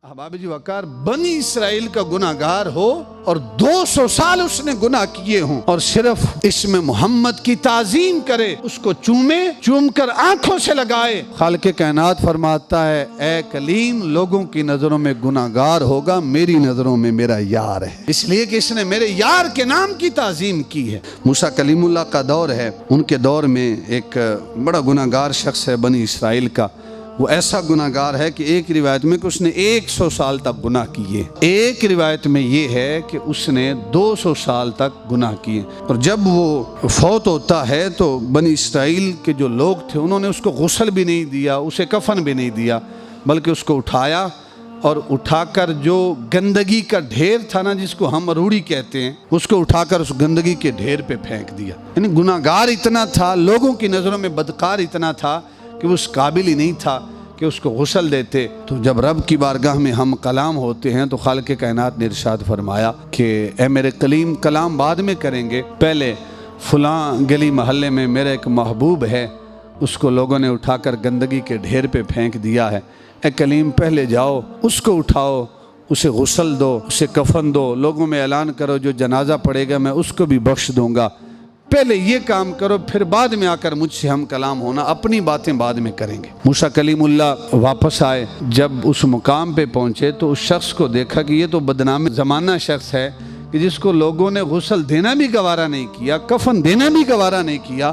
अहबाब जी वकार बनी इसराइल का गुनाहगार हो और 200 साल उसने गुनाह किए हों और सिर्फ इसमें मोहम्मद की ताजीम करे, उसको चूम कर आंखों से लगाए। खालिक़े कायनात फरमाता है, ए कलीम, लोगों की नजरों में गुनाहगार होगा, मेरी नजरों में मेरा यार है, इसलिए कि इसने मेरे यार के नाम की ताजीम की है। मूसा कलीमुल्लाह का दौर है, उनके दौर में एक बड़ा गुनाहगार शख्स है बनी इसराइल का। वो ऐसा गुनाहगार है कि एक रिवायत में कि उसने 100 साल तक गुनाह किए, एक रिवायत में ये है कि उसने 200 साल तक गुनाह किए। और जब वो फौत होता है तो बनी इसराइल के जो लोग थे उन्होंने उसको गुस्ल भी नहीं दिया, उसे कफन भी नहीं दिया, बल्कि उसको उठाया और उठाकर जो गंदगी का ढेर था ना, जिसको हम रूड़ी कहते हैं, उसको उठाकर उस गंदगी के ढेर पे फेंक दिया। यानी गुनाहगार इतना था, लोगों की नज़रों में बदकार इतना था कि वो उस काबिल ही नहीं था कि उसको गुस्ल देते। तो जब रब की बारगाह में हम कलाम होते हैं तो खालिक़े कायनात ने इरशाद फरमाया कि ए मेरे कलीम, कलाम बाद में करेंगे, पहले फ़लाँ गली महल्ले में मेरा एक महबूब है, उसको लोगों ने उठाकर गंदगी के ढेर पे फेंक दिया है। ए कलीम, पहले जाओ, उसको उठाओ, उसे गुस्ल दो, उसे कफन दो, लोगों में ऐलान करो जो जनाजा पड़ेगा मैं उसको भी बख्श दूंगा। पहले ये काम करो, फिर बाद में आकर मुझसे हम कलाम होना, अपनी बातें बाद में करेंगे। मूसा कलीमुल्लाह वापस आए, जब उस मुकाम पे पहुँचे तो उस शख्स को देखा कि ये तो बदनाम ज़माना शख्स है कि जिसको लोगों ने गुस्ल देना भी गवारा नहीं किया, कफन देना भी गवारा नहीं किया।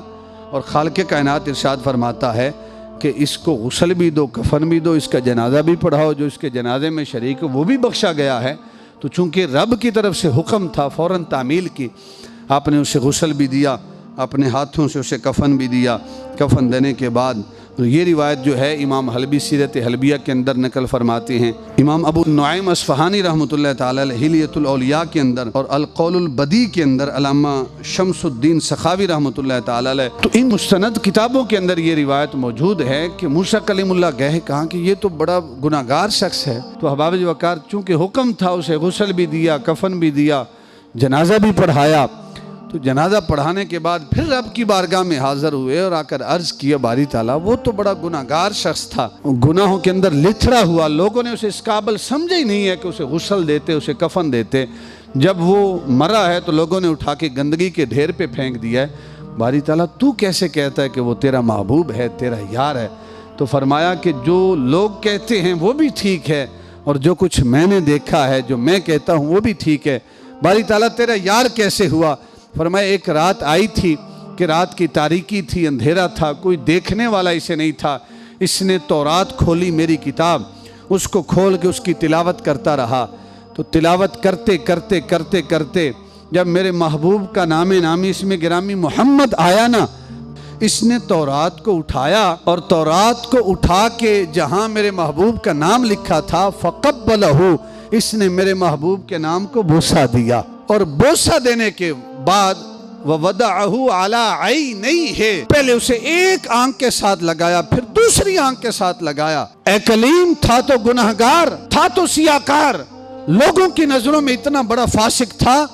और खालिक़े कायनात इरशाद फरमाता है कि इसको गुस्ल भी दो, कफन भी दो, इसका जनाजा भी पढ़ाओ, जो इसके जनाजे में शरीक वो भी बख्शा गया है। तो चूँकि रब की तरफ से हुक्म था फ़ौरन तामील की, आपने उसे गुस्ल भी दिया, अपने हाथों से उसे कफन भी दिया। कफन देने के बाद ये रिवायत जो है इमाम हलबी सीरत हलबिया के अंदर नकल फरमाते हैं, इमाम अबू नुआइम अस्फ़हानी रहमतुल्लाह ताला अलैह हिलियतुल औलिया के अंदर और अल कौलुल बदी के अंदर अल्लामा शम्सुद्दीन सखावी रहमतुल्लाह ताला अलैह, तो इन मुस्तनद किताबों के अंदर ये रिवायत मौजूद है कि मूसा कलीमुल्लाह गए कहा कि ये तो बड़ा गुनाहगार शख्स है। तो अहबाब वकार चूँकि हुक्म था, उसे गुस्ल भी दिया, कफन भी दिया, जनाजा भी पढ़ाया। तो जनाजा पढ़ाने के बाद फिर रब की बारगाह में हाजिर हुए और आकर अर्ज किया, बारी ताला, वो तो बड़ा गुनाहगार शख्स था, गुनाहों के अंदर लिथड़ा हुआ, लोगों ने उसे इस काबिल समझा ही नहीं है कि उसे गुस्ल देते, उसे कफन देते। जब वो मरा है तो लोगों ने उठा के गंदगी के ढेर पे फेंक दिया है। बारी ताला, तू कैसे कहता है कि वो तेरा महबूब है, तेरा यार है? तो फरमाया कि जो लोग कहते हैं वो भी ठीक है और जो कुछ मैंने देखा है, जो मैं कहता हूँ वो भी ठीक है। बारी ताला, तेरा यार कैसे हुआ? फरमाया, एक रात आई थी कि रात की तारीकी थी, अंधेरा था, कोई देखने वाला इसे नहीं था, इसने तौरात खोली, मेरी किताब, उसको खोल के उसकी तिलावत करता रहा। तो तिलावत करते करते करते करते जब मेरे महबूब का नामे नामी इसमें गिरामी मोहम्मद आया ना, इसने तौरात को उठाया और तौरात को उठा के जहाँ मेरे महबूब का नाम लिखा था फ़क़ब्बलहू, इसने मेरे महबूब के नाम को बोसा दिया। और बोसा देने के बाद ववदअहू अला ऐनैहि, पहले उसे एक आंख के साथ लगाया, फिर दूसरी आंख के साथ लगाया। ए कलीम, था तो गुनाहगार, था तो सियाकार, लोगों की नजरों में इतना बड़ा फासिक था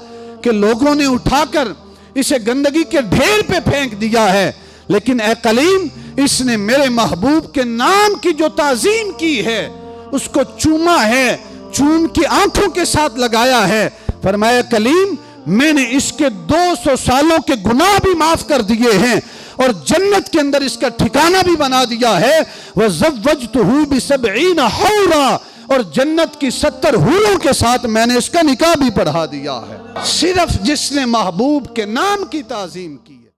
कि लोगों ने उठाकर इसे गंदगी के ढेर पे फेंक दिया है। लेकिन ए कलीम, इसने मेरे महबूब के नाम की जो ताजीम की है, उसको चूमा है, चूम की आंखों के साथ लगाया है। फरमाया, कलीम, मैंने इसके 200 सालों के गुनाह भी माफ कर दिए हैं और जन्नत के अंदर इसका ठिकाना भी बना दिया है। वज़व्वजतुहू बिसबईन हौरा, और जन्नत की 70 हूरों के साथ मैंने इसका निकाह भी पढ़ा दिया है। सिर्फ जिसने महबूब के नाम की ताजीम की।